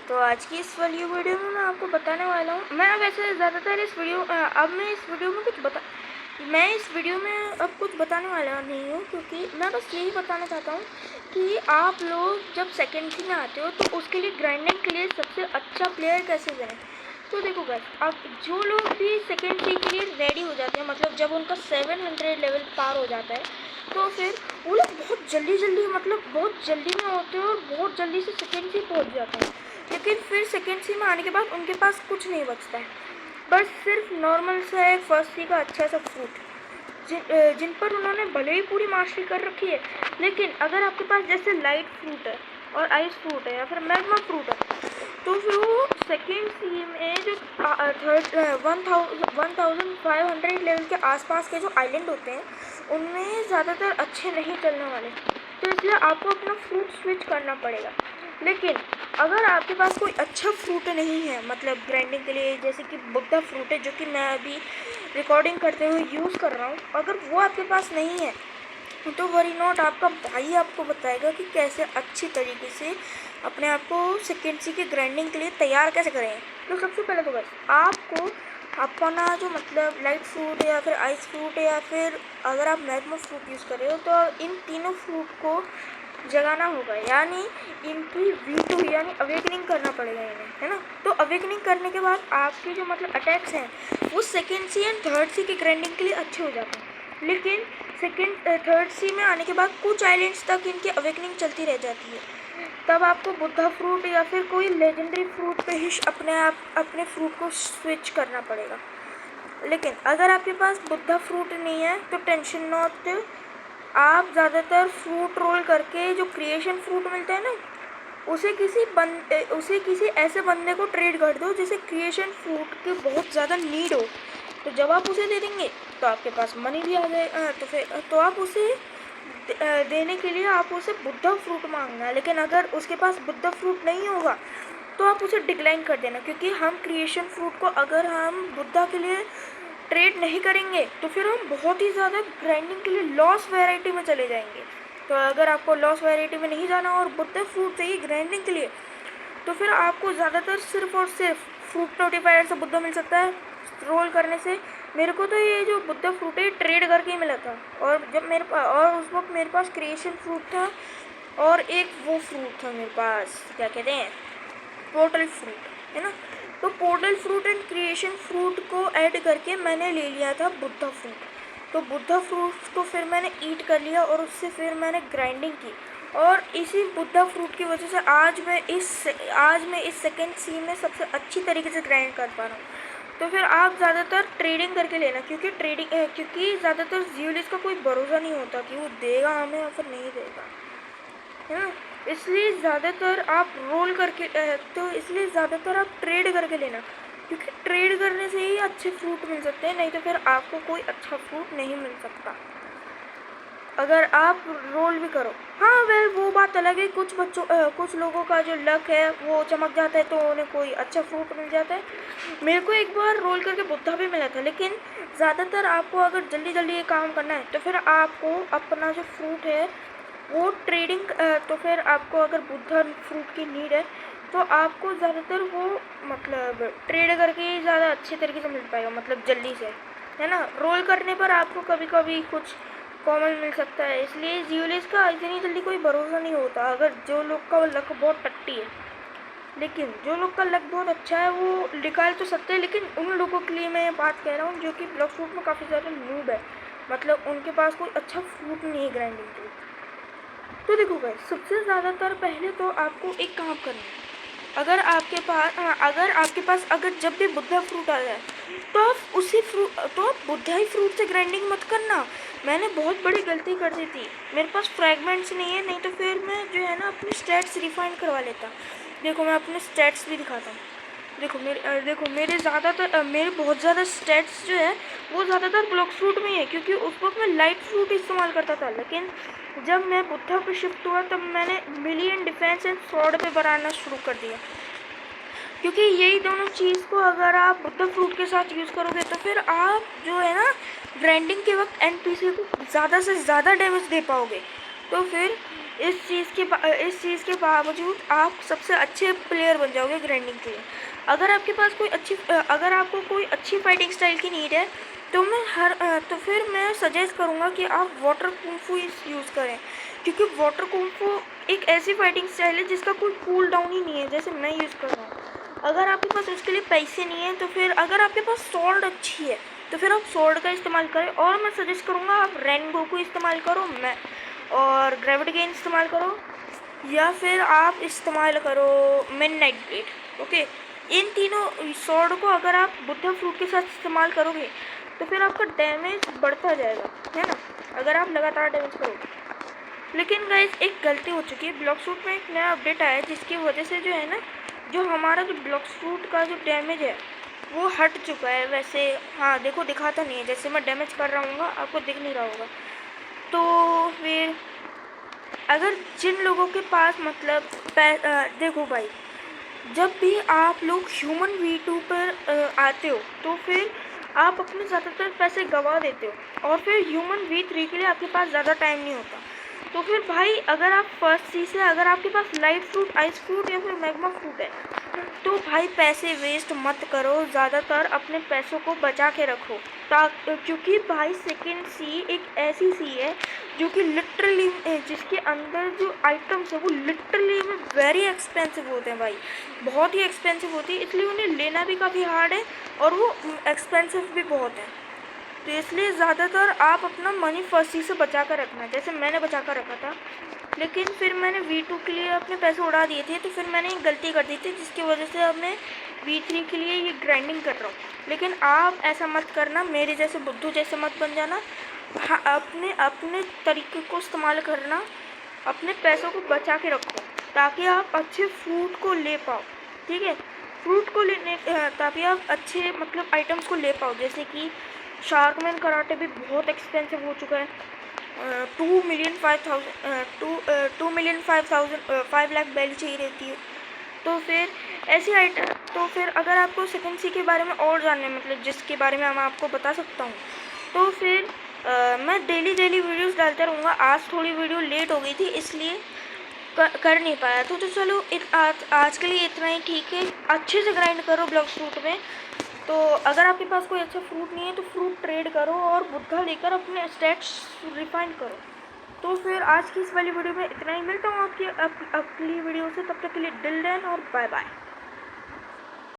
तो आज की इस वाली वीडियो में मैं आपको बताने वाला हूँ। मैं वैसे ज़्यादातर इस वीडियो में अब कुछ बताने वाला नहीं हूँ, क्योंकि मैं बस यही बताना चाहता हूँ कि आप लोग जब सेकेंड सी में आते हो तो उसके लिए ग्राइंडिंग के लिए सबसे अच्छा प्लेयर कैसे बने। तो देखो गाइस, अब जो लोग भी सेकेंड सी के लिए रेडी हो जाते हैं, मतलब जब उनका 700 लेवल पार हो जाता है, तो फिर वो लोग बहुत जल्दी बहुत जल्दी में होते हैं और बहुत जल्दी से सेकेंड सी पहुँच जाते हैं। लेकिन फिर सेकेंड सी में आने के बाद उनके पास कुछ नहीं बचता है, बस सिर्फ नॉर्मल सा एक फर्स्ट सी का अच्छा सा फ्रूट, जिन पर उन्होंने भले ही पूरी मास्टरी कर रखी है। लेकिन अगर आपके पास जैसे लाइट फ्रूट है और आइस फ्रूट है या फिर मैग्मा फ्रूट है, तो फिर वो सेकेंड सी में जो 1500 लेवल के आसपास के जो आइलैंड होते हैं उनमें ज़्यादातर अच्छे नहीं चलने वाले। तो इसलिए आपको अपना फ्रूट स्विच करना पड़ेगा। लेकिन अगर आपके पास कोई अच्छा फ्रूट नहीं है, मतलब ग्राइंडिंग के लिए, जैसे कि बुद्धा फ्रूट है जो कि मैं अभी रिकॉर्डिंग करते हुए यूज़ कर रहा हूँ, अगर वो आपके पास नहीं है तो वरी नॉट, आपका भाई आपको बताएगा कि कैसे अच्छी तरीके से अपने आप को सेकेंड सी की ग्राइंडिंग के लिए तैयार कैसे करें। तो सबसे पहले तो बस आपको अपना जो मतलब लाइट फ्रूट या फिर आइस फ्रूट या फिर अगर आप मैग्मा फ्रूट यूज़ कर रहे हो तो इन तीनों फ्रूट को जगाना होगा, यानी इनकी V2 यानी अवेकनिंग करना पड़ेगा इन्हें, है ना। तो अवेकनिंग करने के बाद आपके जो मतलब अटैक्स हैं वो second C and third C की ग्राइंडिंग के लिए अच्छे हो जाते हैं। लेकिन थर्ड सी में आने के बाद कुछ आइलैंड्स तक इनकी अवेकनिंग चलती रह जाती है। तब आपको बुद्धा फ्रूट या फिर कोई लेजेंडरी फ्रूट पे ही अपने फ्रूट को स्विच करना पड़ेगा। लेकिन अगर आपके पास बुद्धा फ्रूट नहीं है तो टेंशन नॉट, आप ज़्यादातर फ्रूट रोल करके जो क्रिएशन फ्रूट मिलता है ना, उसे किसी ऐसे बंदे को ट्रेड कर दो जिसे क्रिएशन फ्रूट की बहुत ज़्यादा नीड हो। तो जब आप उसे दे देंगे तो आपके पास मनी भी आ जाए, तो आप उसे देने के लिए आप उसे बुद्धा फ्रूट मांगना। लेकिन अगर उसके पास बुद्धा फ्रूट नहीं होगा तो आप उसे डिक्लाइन कर देना, क्योंकि हम क्रिएशन फ्रूट को अगर हम बुद्धा के लिए ट्रेड नहीं करेंगे तो फिर हम बहुत ही ज़्यादा ग्राइंडिंग के लिए लॉस वैरायटी में चले जाएंगे। तो अगर आपको लॉस वैरायटी में नहीं जाना और बुद्धा फ्रूट चाहिए ग्राइंडिंग के लिए, तो फिर आपको ज़्यादातर सिर्फ और सिर्फ फ्रूट नोटिफायर से बुद्धा मिल सकता है रोल करने से। मेरे को तो ये जो बुद्धा फ्रूट है ट्रेड करके ही मिला था, और उस वक्त मेरे पास क्रिएशन फ्रूट था और एक वो फ्रूट था मेरे पास, क्या कहते हैं, पोर्टल फ्रूट, है ना। तो portal fruit and creation fruit को ऐड करके मैंने ले लिया था बुद्धा फ्रूट। तो बुद्धा फ्रूट को फिर मैंने ईट कर लिया और उससे फिर मैंने ग्राइंडिंग की, और इसी बुद्धा फ्रूट की वजह से आज मैं इस सेकेंड सी में सबसे अच्छी तरीके से ग्राइंड कर पा रहा हूँ। तो फिर आप ज़्यादातर ट्रेडिंग करके लेना, क्योंकि ज़्यादातर ज़्यूलिस का कोई भरोसा नहीं होता कि वो देगा हमें या फिर नहीं देगा, है ना। इसलिए ज़्यादातर आप ट्रेड करके लेना, क्योंकि ट्रेड करने से ही अच्छे फ्रूट मिल सकते हैं, नहीं तो फिर आपको कोई अच्छा फ्रूट नहीं मिल सकता अगर आप रोल भी करो। हाँ वेल, वो बात अलग है, कुछ लोगों का जो लक है वो चमक जाता है तो उन्हें कोई अच्छा फ्रूट मिल जाता है। मेरे को एक बार रोल करके बुद्धा भी मिला था। लेकिन ज़्यादातर आपको अगर जल्दी जल्दी ये काम करना है तो फिर आपको अपना जो फ्रूट है वो तो फिर आपको अगर बुद्धा फ्रूट की नीड है तो आपको ज़्यादातर वो मतलब ट्रेड करके ही ज़्यादा अच्छे तरीके से मिल पाएगा, मतलब जल्दी से, है ना। रोल करने पर आपको कभी कभी कुछ कॉमन मिल सकता है, इसलिए ज़्यूलिस का इतनी जल्दी कोई भरोसा नहीं होता। अगर जो लोग का लक बहुत टट्टी है, लेकिन जो लोग का लक बहुत अच्छा है वो निकाल तो सकते हैं। लेकिन उन लोगों के लिए मैं ये बात कह रहा हूँ जो कि ब्लॉक फ्रूट में काफ़ी ज़्यादा नूब है, मतलब उनके पास कोई अच्छा फ्रूट नहीं है ग्राइंडिंग के लिए। तो देखो गाइस, सबसे ज़्यादातर पहले तो आपको एक काम करना है। अगर आपके पास अगर जब भी बुद्धा फ्रूट आ जाए तो आप बुद्धा ही फ्रूट से ग्राइंडिंग मत करना। मैंने बहुत बड़ी गलती कर दी थी, मेरे पास फ्रैगमेंट्स नहीं है, नहीं तो फिर मैं जो है ना अपने स्टैट्स रिफाइन करवा लेता। देखो मैं अपने स्टैट्स भी दिखाता हूँ। मेरे बहुत ज़्यादा स्टैट्स जो है वो ज़्यादातर ब्लॉक फ्रूट में ही है, क्योंकि उस वक्त मैं लाइट फ्रूट इस्तेमाल करता था। लेकिन जब मैं बुद्धा पे शिफ्ट हुआ तब मैंने मिलियन डिफेंस एंड स्वॉर्ड पे बनाना शुरू कर दिया, क्योंकि यही दोनों चीज़ को अगर आप बुद्धा फ्रूट के साथ यूज़ करोगे तो फिर आप जो है ना ग्राइंडिंग के वक्त एनपीसी को ज़्यादा से ज़्यादा डैमेज दे पाओगे। तो फिर इस चीज़ के बावजूद आप सबसे अच्छे प्लेयर बन जाओगे ग्राइंडिंग के लिए। अगर आपके पास अगर आपको कोई अच्छी फाइटिंग स्टाइल की नीड है तो फिर मैं सजेस्ट करूँगा कि आप वाटर कुंफू यूज़ करें, क्योंकि वाटर कुंफू एक ऐसी फाइटिंग स्टाइल है जिसका कोई कूल डाउन ही नहीं है, जैसे मैं यूज़ कर रहा हूँ। अगर आपके पास उसके लिए पैसे नहीं हैं तो फिर अगर आपके पास स्वॉर्ड अच्छी है तो फिर आप स्वॉर्ड का इस्तेमाल करें, और मैं सजेस्ट करूँगा आप रेनबो को इस्तेमाल करो और ग्रेविटी गेन इस्तेमाल करो, या फिर आप इस्तेमाल करो मिडनाइट ब्लेड। ओके, इन तीनों स्वॉर्ड को अगर आप बुद्धा फ्रूट के साथ इस्तेमाल करोगे तो फिर आपका डैमेज बढ़ता जाएगा, है ना, अगर आप लगातार डैमेज करोगे। लेकिन गाइस एक गलती हो चुकी है, ब्लॉक फ्रूट में एक नया अपडेट आया है जिसकी वजह से जो है ना, जो हमारा जो ब्लॉक फ्रूट का जो डैमेज है वो हट चुका है। वैसे हाँ देखो, दिखाता नहीं है, जैसे मैं डैमेज कर रहा हूँ आपको दिख नहीं रहा होगा। तो फिर अगर जिन लोगों के पास मतलब देखो भाई, जब भी आप लोग ह्यूमन V2 पर आते हो तो फिर आप अपने ज़्यादातर पैसे गंवा देते हो, और फिर ह्यूमन V3 के लिए आपके पास ज़्यादा टाइम नहीं होता। तो फिर भाई अगर आप फर्स्ट चीज़ है, अगर आपके पास लाइट फ्रूट, आइस फ्रूट या फिर मैग्मा फ्रूट है, तो भाई पैसे वेस्ट मत करो, ज़्यादातर अपने पैसों को बचा के रखो, क्योंकि भाई सेकेंड सी एक ऐसी सी है जो कि लिटरली जिसके अंदर जो आइटम्स है वो लिटरली में वेरी एक्सपेंसिव होते हैं भाई, बहुत ही एक्सपेंसिव होती है, इसलिए उन्हें लेना भी काफ़ी हार्ड है और वो एक्सपेंसिव भी बहुत है। तो इसलिए ज़्यादातर आप अपना मनी फर्स्ट सी से बचा कर रखना, जैसे मैंने बचा कर रखा था, लेकिन फिर मैंने V2 के लिए अपने पैसे उड़ा दिए थे, तो फिर मैंने एक गलती कर दी थी जिसकी वजह से अब मैं V3 के लिए ये ग्राइंडिंग कर रहा हूँ। लेकिन आप ऐसा मत करना, मेरे जैसे बुद्धू जैसे मत बन जाना। हाँ, अपने तरीके को इस्तेमाल करना, अपने पैसों को बचा के रखो ताकि आप अच्छे फ्रूट को ले पाओ, ठीक है, फ्रूट को लेने ताकि आप अच्छे मतलब आइटम्स को ले पाओ, जैसे कि शार्कमैन कराटे भी बहुत एक्सपेंसिव हो चुका है, 5 लाख बैल चाहिए रहती है। तो फिर ऐसी आइटम, तो फिर अगर आपको सेकेंड सी के बारे में और जानना है, मतलब जिसके बारे में मैं आपको बता सकता हूँ, तो फिर मैं डेली वीडियोस डालता रहूँगा। आज थोड़ी वीडियो लेट हो गई थी इसलिए कर नहीं पाया, तो चलो आज के लिए इतना ही, ठीक है। अच्छे से ग्राइंड करो ब्लॉक फ्रूट में। तो अगर आपके पास कोई अच्छा फ्रूट नहीं है तो फ्रूट ट्रेड करो और बुद्धा लेकर अपने स्टैट्स रिफाइन करो। तो फिर आज की इस वाली वीडियो में इतना ही, मिलता हूँ आपकी अगली वीडियो से, तब तक के लिए डिल डन और बाय बाय।